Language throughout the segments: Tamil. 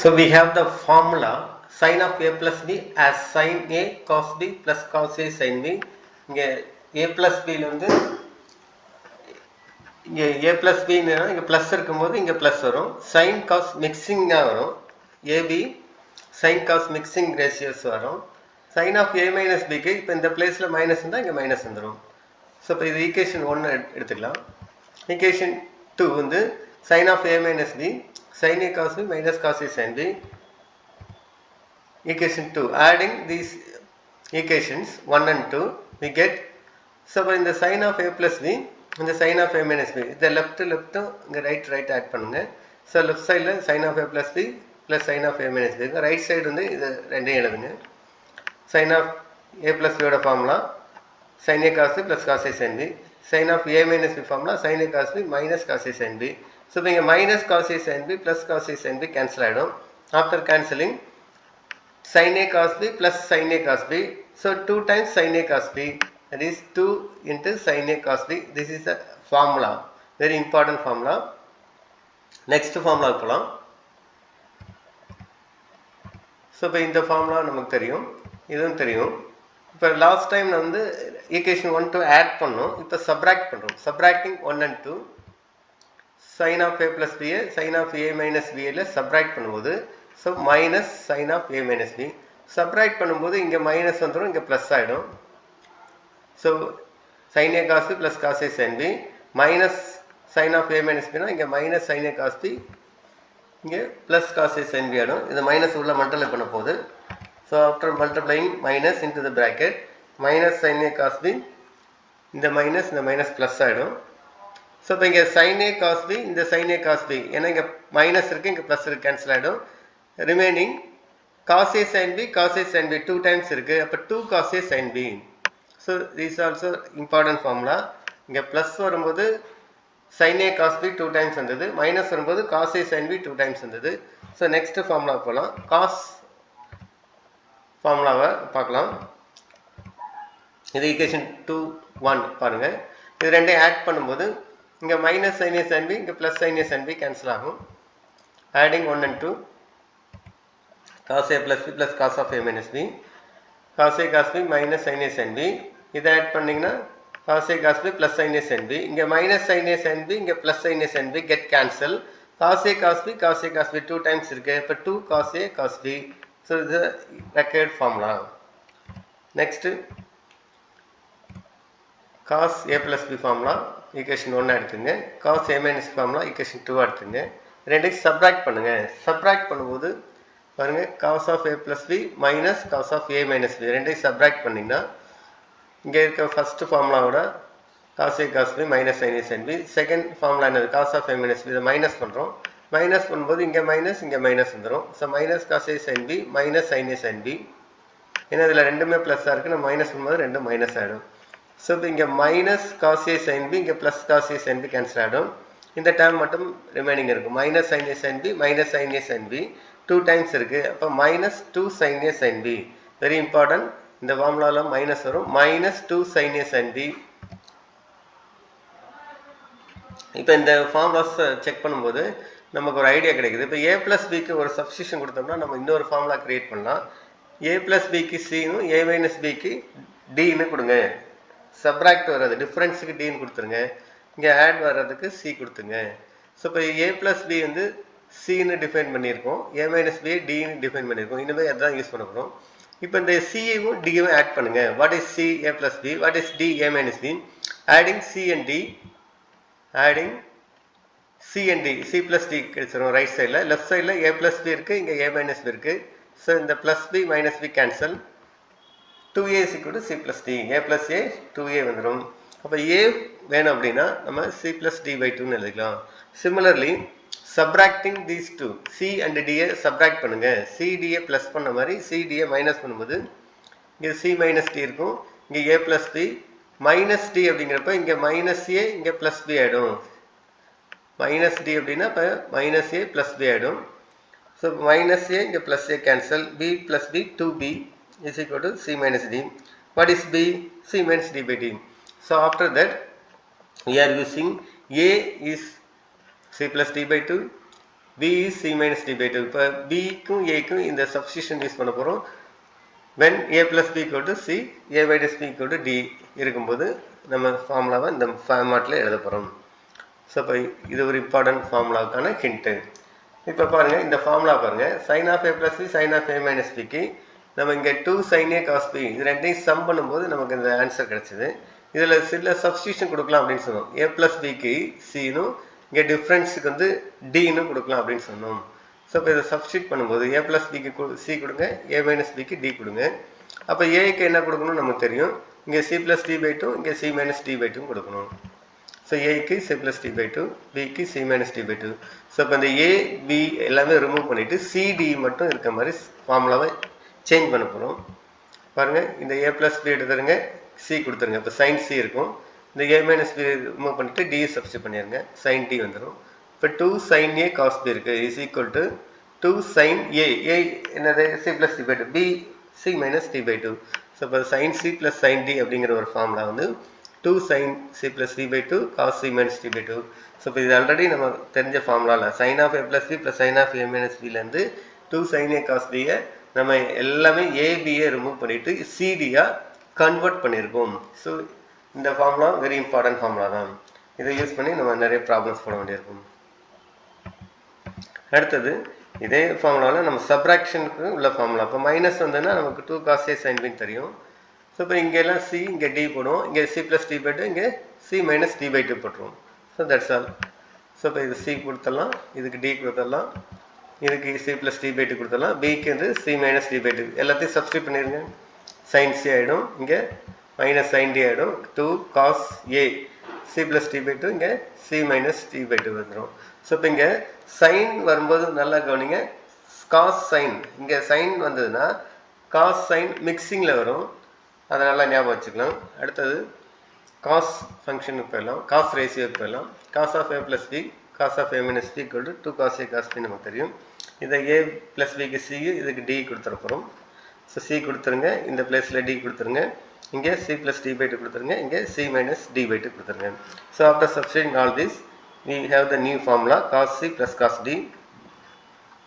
So we have the formula sin of a plus b as sin a cos b plus cos a sin b. இங்கே a plus b வந்து இங்கே a plus b இங்கே ப்ளஸ் இருக்கும்போது இங்கே ப்ளஸ் வரும். sin cos மிக்சிங்காக வரும். ab sin cos mixing ratios வரும். sin of a minus bக்கு இப்போ இந்த பிளேஸில் மைனஸ் இருந்தால் இங்கே மைனஸ் வந்துடும். ஸோ இப்போ இது ஈக்குவேஷன் 1 எடுத்துக்கலாம். ஈக்குவேஷன் 2 வந்து sin of a minus b sin a cos b minus cos a sin b. Equation 2, adding these equations 1 and 2 we get, so in the sin of a plus b and the sin of a minus b, the left இங்க right add பண்ணுங்க. So left side ல sin of a plus b plus sin of a minus b, right side வந்து இது ரெண்டையும் எழுதுங்க. sin of a plus b ஓட formula sin a cos b plus cos a sin b, sin of a minus b formula sin a cos b minus cos a sin b. So இங்க minus cos a sin b plus cos a sin b cancel ஆயிடும். After cancelling sin a cos b plus sin a cos b, so 2 times sin a cos b, that is 2 into sin a cos b. This is the formula, very important formula. Next formula போலாம். So இப்போ இந்த formula நமக்கு தெரியும், இதுவும் தெரியும். இப்போ last time நான் வந்து equation 1 to add பண்ணோம், இப்போ subtract பண்ணுறோம். Subtracting 1 and 2, sin of a plus b sin of a minus b ல subtract பண்ணும்போது, so minus sin of a minus b, subtract பண்ணும்போது இங்கே மைனஸ் வந்துடும், இங்கே ப்ளஸ் ஆகிடும். So sin a cos b plus cos a sin b minus sin of a minus b னா இங்கே minus sin a cos b, இங்கே plus cos a sin b ஆகிடும். இது மைனஸ் உள்ள மல்டிப்ளை பண்ண போகுது. So after multiplying minus into the bracket minus sin a cos b, இந்த மைனஸ் ப்ளஸ் ஆகிடும். ஸோ இப்போ இங்கே sin a cos b, இந்த sin a cos b, ஏன்னா இங்கே மைனஸ் இருக்குது, இங்கே ப்ளஸ் இருக்குது, கேன்சல் ஆகிடும். Remaining cos a sin b, cos a sin b 2 times இருக்குது, அப்போ 2 cos a sin b. So this also important formula. இங்கே ப்ளஸ் வரும்போது sin a cos b 2 times வந்தது, மைனஸ் வரும்போது cos a sin b 2 times வந்தது. ஸோ நெக்ஸ்ட் ஃபார்முலா போகலாம். காஸ் ஃபார்முலாவை பார்க்கலாம். இது ஈக்குவேஷன் 2(1) பாருங்கள். இது ரெண்டையும் ஆட் பண்ணும்போது இங்கே minus sin a sin b, இங்கே plus sin a sin b cancel ஆகும். Adding 1 and 2, cos a plus b plus cos of a minus b, cos a cos b minus sin a sin b, இதை ஆட் பண்ணிங்கன்னா cos a cos b plus sin a sin b, இங்கே minus sin a sin b, இங்கே plus sin a sin b get cancel. cos a cos b, cos a cos b 2 times இருக்குது, இப்போ 2 cos a cos b. So இது required formula. Next cos a plus b formula equation 1 எடுத்துங்க, cos a minus formula equation 2 எடுத்துங்க. ரெண்டையும் சப்ராக்ட் பண்ணுங்கள். சப்ராக்ட் பண்ணும்போது பாருங்கள், cos of a plus b minus cos of a minus b ரெண்டையும் சப்ராக்ட் பண்ணிங்கன்னா இங்கே இருக்க ஃபஸ்ட்டு ஃபார்முலாவோட cos a cos b minus sin a sin b, second formula என்னது cos of a minus b, இதை மைனஸ் பண்ணுறோம். மைனஸ் பண்ணும்போது இங்கே மைனஸ் வந்துடும். So minus cos a sin b minus sin a sin b, ஏன்னா இதில் ரெண்டுமே ப்ளஸ்ஸாக இருக்குது, நம்ம மைனஸ் பண்ணும்போது ரெண்டும் மைனஸ் ஆகிடும். ஸோ இப்போ இங்கே minus cos a sin b, இங்கே plus cos a sin b cancel ஆகிடும். இந்த டேர்ம் மட்டும் ரிமைனிங் இருக்கும். Minus sin a sin b minus sin a sin b 2 times இருக்குது, அப்போ minus 2 sin a sin b. Very important, இந்த ஃபார்முலாவில் மைனஸ் வரும். Minus 2 sin a sin b. இப்போ இந்த ஃபார்முலாஸ் செக் பண்ணும்போது நமக்கு ஒரு ஐடியா கிடைக்குது. இப்போ a plus bக்கு ஒரு சப்ஸ்டியூஷன் கொடுத்தோம்னா நம்ம இன்னொரு ஃபார்முலா க்ரியேட் பண்ணலாம். a plus bக்கு cனும் a minus bக்கு dன்னு கொடுங்க. சப்ராக்ட் வர்றது டிஃப்ரென்ஸுக்கு dன்னு கொடுத்துருங்க. இங்கே ஆட் வர்றதுக்கு c கொடுத்துங்க. ஸோ இப்போ a plus b வந்து cன்னு டிஃபைன் பண்ணியிருக்கோம், a minus b dன்னு டிஃபைன் பண்ணியிருக்கோம். இனிமேல் அதுதான் யூஸ் பண்ண போகிறோம். இப்போ இந்த c-யும் d-யும் ஆட் பண்ணுங்கள். What is c a plus b, what is d a minus b, adding c and d, adding c and d, c plus d கிடைச்சிரும் ரைட் சைடில். லெஃப்ட் சைடில் a plus b இருக்குது, இங்கே a minus b இருக்குது. ஸோ இந்த plus b minus b cancel. 2a is equal to c plus d, a plus a 2a வந்துடும். அப்போ a வேணும் அப்படின்னா நம்ம c plus d by 2ன்னு எழுதிக்கலாம். Similarly subtracting these two, c and d-ஐ சப்ராக்ட் பண்ணுங்கள். c d-ஐ ப்ளஸ் பண்ண மாதிரி c d-ஐ மைனஸ் பண்ணும்போது இங்கே c மைனஸ் d இருக்கும், இங்கே a plus b minus d அப்படிங்கிறப்ப இங்கே மைனஸ் a, இங்கே ப்ளஸ் b ஆகிடும். மைனஸ் d அப்படின்னா இப்போ மைனஸ் a ப்ளஸ் b ஆகிடும். ஸோ மைனஸ் a, இங்கே plus a cancel. b plus b 2b is equal to c minus d. What is b? c minus d by d. So after that we are using a is c plus d by 2, b is c minus d by 2. இப்போ bக்கும் aக்கும் இந்த சப்ஸ்டிடியூஷன் யூஸ் பண்ண போகிறோம். when a plus b equal to c, a minus b equal to d இருக்கும்போது நம்ம ஃபார்முலாவை இந்த ஃபார்மாட்டில் எழுத போகிறோம். ஸோ இப்போ இது ஒரு இம்பார்ட்டன்ட் ஃபார்முலாவுக்கான ஹிண்ட்டு. இப்போ பாருங்கள், இந்த ஃபார்முலா பாருங்கள், sin of a plus b sin of a minus bக்கு நம்ம இங்கே 2 sin a cos b இது ரெண்டையும் சம் பண்ணும்போது நமக்கு இந்த ஆன்சர் கிடச்சிது. இதில் சில சப்ஸ்டியூஷன் கொடுக்கலாம் அப்படின்னு சொன்னோம். a plus bக்கு cனும் இங்கே டிஃப்ரென்ஸுக்கு வந்து dன்னு கொடுக்கலாம் அப்படின்னு சொன்னோம். ஸோ இப்போ இதை சப்ஸ்டியூட் பண்ணும்போது a plus bக்கு c கொடுங்க, a minus bக்கு d கொடுங்க. அப்போ ஏக்கு என்ன கொடுக்கணும்னு நமக்கு தெரியும். இங்கே c plus d by 2, இங்கே c minus d by 2 கொடுக்கணும். ஸோ ஏக்கு c plus d by 2, பிக்கு c minus d by 2. So இப்போ இந்த a b எல்லாமே ரிமூவ் பண்ணிவிட்டு cd மட்டும் இருக்க மாதிரி ஃபார்முலாவை சேஞ்ச் பண்ண போகிறோம். பாருங்கள், இந்த a plus b எடுத்துருங்க, c கொடுத்துருங்க. இப்போ sin c இருக்கும். இந்த a minus b ரிமூவ் பண்ணிவிட்டு d சப்ஸ்டியூட் பண்ணிடுங்க, sin d வந்துடும். இப்போ 2 sin a cos b இருக்குது is equal to 2 sin a என்னது c plus d by 2, b c minus d by 2. So இப்போ sin c plus sin d அப்படிங்கிற ஒரு ஃபார்முலா வந்து 2 sin c plus d by 2 cos c minus d by 2. So இப்போ இது ஆல்ரெடி நம்ம தெரிஞ்ச ஃபார்முலாவில் sin of a plus b plus sin of a minus bலேருந்து 2 sin a cos b நம்ம எல்லாமே ஏபியை ரிமூவ் பண்ணிவிட்டு சிடியாக கன்வெர்ட் பண்ணியிருக்கோம். ஸோ இந்த ஃபார்முலா வெரி இம்பார்ட்டன்ட் ஃபார்முலா தான். இதை யூஸ் பண்ணி நம்ம நிறைய ப்ராப்ளம்ஸ் போட வேண்டியிருக்கும். அடுத்தது இதே ஃபார்முலாவில் நம்ம சப்ராக்ஷனுக்கு உள்ள ஃபார்முலா. இப்போ மைனஸ் வந்ததுன்னா நமக்கு 2 cos a sin b தெரியும். ஸோ இப்போ இங்கெல்லாம் c, இங்கே d போடுவோம், இங்கே c plus d by 2, இங்கே c minus d by 2 போட்டுருவோம். So that's all. ஸோ இப்போ இது c கொடுத்துடலாம், இதுக்கு d கொடுத்துடலாம், இதுக்கு c plus d by 2 கொடுத்துடலாம், bக்கு வந்து c minus d by 2 எல்லாத்தையும் சப்ஸ்டியூட் பண்ணிடுங்க. sin c ஆகிடும், இங்கே மைனஸ் sin d ஆகிடும். 2 cos a c plus d by 2, இங்கே c minus d by 2 வந்துடும். ஸோ இப்போ இங்கே சைன் வரும்போது நல்லா கவனிங்க, காஸ் சைன் இங்கே சைன் வந்ததுன்னா காஸ் சைன் மிக்சிங்கில் வரும், அதை நல்லா ஞாபகம் வச்சுக்கலாம். அடுத்தது காஸ் ஃபங்க்ஷனுக்கு போயிடலாம், காஸ் ரேஷியோக்கு போயிடலாம். Cos of a plus b cos of a minus b equal to 2 cos a cos b நமக்கு தெரியும். இதை a plus bக்கு c, இதுக்கு d கொடுத்துட போகிறோம். ஸோ c கொடுத்துருங்க, இந்த பிளேஸில் d கொடுத்துருங்க, இங்கே c plus d by 2 கொடுத்துருங்க, இங்கே c minus d by 2 கொடுத்துருங்க. So after substituting all this we have the new formula cos c plus cos d.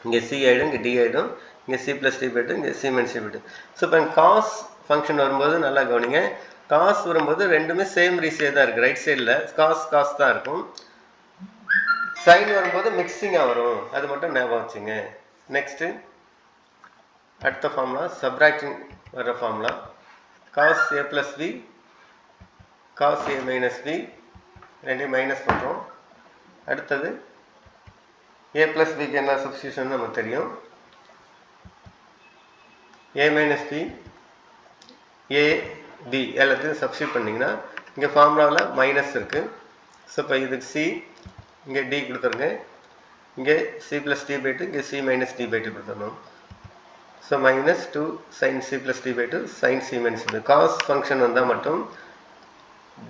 இங்கே c ஆகிடும், இங்கே d ஆகிடும், இங்கே c plus d by 2, இங்கே c minus d by 2. So இப்போ காஸ் ஃபங்க்ஷன் வரும்போது நல்லா கவனிங்க, காஸ் வரும்போது ரெண்டுமே சேம் ரேஷியோ தான் இருக்குது. ரைட் சைடில் காஸ் காஸ் தான் இருக்கும். சைன் வரும்போது மிக்சிங்காக வரும், அது மட்டும் ஞாபகம் வச்சுங்க. நெக்ஸ்ட்டு அடுத்த ஃபார்முலா சப்ராக்டிங் வர formula cos a plus b cos a minus b ரெண்டையும் மைனஸ் பண்ணுறோம். அடுத்தது a plus bக்கு என்ன சப்ஸ்டியூஷன் நமக்கு தெரியும். a minus b a b எல்லாத்தையும் சப்ஸ்டியூட் பண்ணிங்கன்னா இங்கே ஃபார்முலாவில் மைனஸ் இருக்குது. ஸோ இப்போ இதுக்கு c, இங்கே d கொடுத்துருங்க, இங்கே c plus d by 2, இங்கே c minus d by 2 கொடுத்துடணும். So minus 2 sin c plus d by 2 sin c minus d. Cos function வந்தால் மட்டும்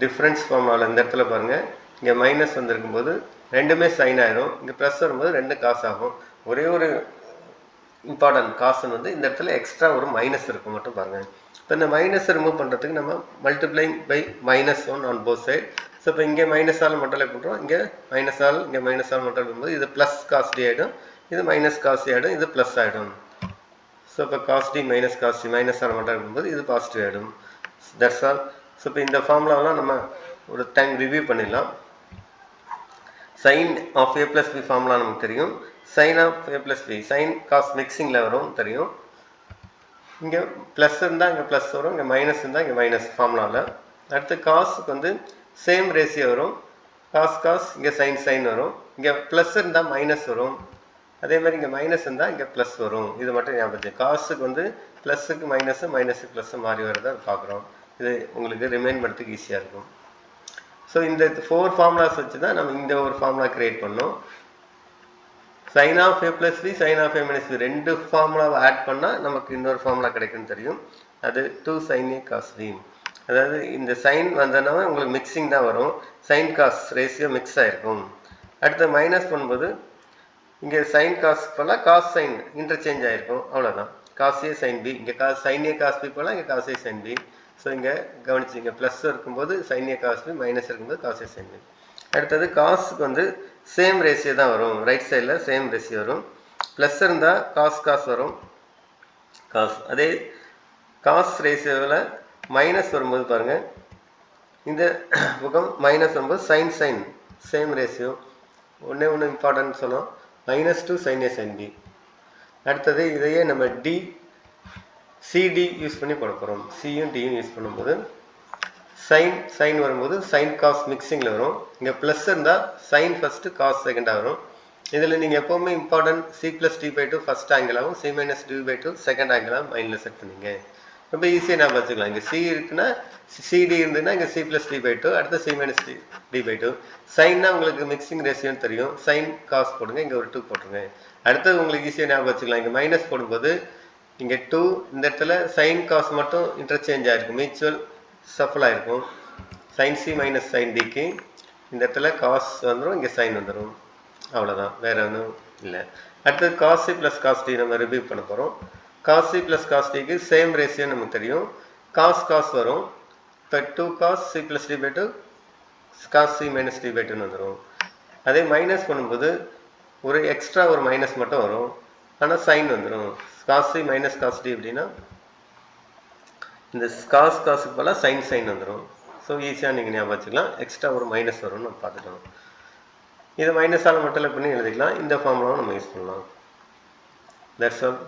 டிஃப்ரென்ஸ் ஃபார்முலாவில் இந்த இடத்துல பாருங்கள், இங்கே மைனஸ் வந்திருக்கும்போது ரெண்டுமே சைன் ஆகிடும், இங்கே ப்ளஸ் வரும்போது ரெண்டு காசு ஆகும். ஒரே ஒரு இம்பார்ட்டன்ட் காசுன்னு வந்து இந்த இடத்துல எக்ஸ்ட்ரா ஒரு மைனஸ் இருக்கும் மட்டும் பாருங்கள். இப்போ இந்த மைனஸை ரிமூவ் பண்ணுறதுக்கு நம்ம multiplying by -1 on both side. So இப்போ இங்கே மைனஸால் மல்டிப்ளை பண்ணுறோம், இங்கே மைனஸால், இங்கே மைனஸால் மல்டிப்ளை பண்ணும்போது இது ப்ளஸ் காஸ் டி ஆகிடும், இது மைனஸ் காஸ் டி ஆகிடும், இது ப்ளஸ் ஆகிடும். ஸோ இப்போ cos D minus cos D மைனஸால் மல்டிப்ளை பண்ணும்போது இது பாசிட்டிவ் ஆகிடும். That's all. ஸோ இப்போ இந்த ஃபார்முலாவெலாம் நம்ம ஒரு டைம் ரிவ்யூ பண்ணிடலாம். Sine of a plus b formula நமக்கு தெரியும். Sine of a plus b sine cos மிக்சிங்கில் வரும் தெரியும். இங்கே ப்ளஸ் இருந்தால் இங்கே ப்ளஸ் வரும், இங்கே மைனஸ் இருந்தால் இங்கே மைனஸ் ஃபார்முலாவில். அடுத்து காசுக்கு வந்து சேம் ரேஷியோ வரும், காஸ் காஸ் இங்கே சைன் சைன் வரும், இங்கே ப்ளஸ் இருந்தால் மைனஸ் வரும், அதே மாதிரி இங்கே மைனஸ் இருந்தால் இங்கே ப்ளஸ் வரும். இது மட்டும் ஞாபகம். காசுக்கு வந்து ப்ளஸுக்கு மைனஸு மைனஸுக்கு ப்ளஸ்ஸு மாறி வரதை பார்க்குறோம். இது உங்களுக்கு ரிமைண்ட் பண்ணுறதுக்கு ஈஸியாக இருக்கும். ஸோ இந்த 4 ஃபார்முலாஸ் வச்சு தான் நம்ம இந்த ஒரு ஃபார்முலா கிரியேட் பண்ணோம். Sine of a plus b sine of a minus b ரெண்டு ஃபார்முலாவை ஆட் பண்ணால் நமக்கு இன்னொரு ஃபார்முலா கிடைக்குன்னு தெரியும். அது 2 sin a cos b. அதாவது இந்த சைன் வந்ததுனா உங்களுக்கு மிக்சிங் தான் வரும், சைன் காஸ் ரேஷியோ மிக்ஸ் ஆகிருக்கும். அடுத்து மைனஸ் பண்ணும்போது இங்கே சைன் காஸ் போல் காஸ் சைன் இன்டர்சேஞ்ச் ஆகிருக்கும், அவ்வளோதான். காஸ் a sin b, இங்கே சைன் a cos b போல் இங்கே cos a sin b. So இங்கே கவனிச்சு, இங்கே ப்ளஸ் இருக்கும்போது sine a cos b, minus இருக்கும்போது காஸ் a sin b. அடுத்தது காசுக்கு வந்து சேம் ரேஷியோ தான் வரும். ரைட் சைடில் சேம் ரேஷியோ வரும். ப்ளஸ் இருந்தால் காஸ் வரும். காஸ் அதே காஸ் ரேஷியோவில் மைனஸ் வரும்போது பாருங்கள், இந்த பக்கம் மைனஸ் வரும்போது சைன் சேம் ரேஷியோ. ஒன்று இம்பார்ட்டன்ட் சொன்னோம், -2 sin A sin B. அடுத்தது இதையே நம்ம சிடி யூஸ் பண்ணி போட போகிறோம். சியும் டியும் யூஸ் பண்ணும்போது சைன் வரும்போது சைன் காஸ் மிக்சிங்கில் வரும். இங்கே ப்ளஸ் இருந்தால் சைன் ஃபஸ்ட்டு காஸ் செகண்டாக வரும். இதில் நீங்கள் எப்போவுமே இம்பார்ட்டன்ட் C+D/2 ஃபஸ்ட் ஆங்கிளாகவும் C-D/2 செகண்ட் ஆங்கிளாகவும் மைண்டில் செட் பண்ணிங்க. ரொம்ப ஈஸியாக நான் வச்சுக்கலாம். இங்கே சி இருக்குன்னா சிடி இருந்ததுன்னா இங்கே C+D/2, அடுத்து C-D/2. சைன்னா உங்களுக்கு மிக்சிங் ரேஷியோன்னு தெரியும். சைன் காஸ் போடுங்க, இங்கே ஒரு 2 போட்டுருங்க. அடுத்தது உங்களுக்கு ஈஸியாக ஞாபகம் வச்சுக்கலாம். இங்கே மைனஸ் போடும்போது இங்கே 2, இந்த இடத்துல சைன் காஸ் மட்டும் இன்டர்சேஞ்ச் ஆகிருக்கும், மியூச்சுவல் சஃபல் ஆகிருக்கும். sin C மைனஸ் sin Dக்கு இந்த இடத்துல காஸ் வந்துடும், இங்கே சைன் வந்துடும். அவ்வளோதான், வேறு ஒன்றும் இல்லை. அடுத்தது cos C plus cos D நம்ம ரிவ்யூ பண்ண போகிறோம். cos C ப்ளஸ் cos Dக்கு சேம் ரேஷியோ நமக்கு தெரியும். காஸ் வரும். இப்போ 2 cos C ப்ளஸ் D/2 cos C மைனஸ் D/2ன்னு வந்துடும். அதே மைனஸ் பண்ணும்போது ஒரு எக்ஸ்ட்ரா ஒரு மைனஸ் மட்டும் வரும், ஆனால் சைன் வந்துடும். cos C minus cos D அப்படின்னா இந்த காஸுக்கு போல சைன் வந்துடும். ஸோ ஈஸியாக நீங்கள் ஞாபகம் வச்சுக்கலாம். எக்ஸ்ட்ரா ஒரு மைனஸ் வரும்னு நம்ம பார்த்துட்டோம். இதை மைனஸால் மட்டும் பண்ணி எழுதிக்கலாம். இந்த ஃபார்முலாவும் நம்ம யூஸ் பண்ணலாம். That's all.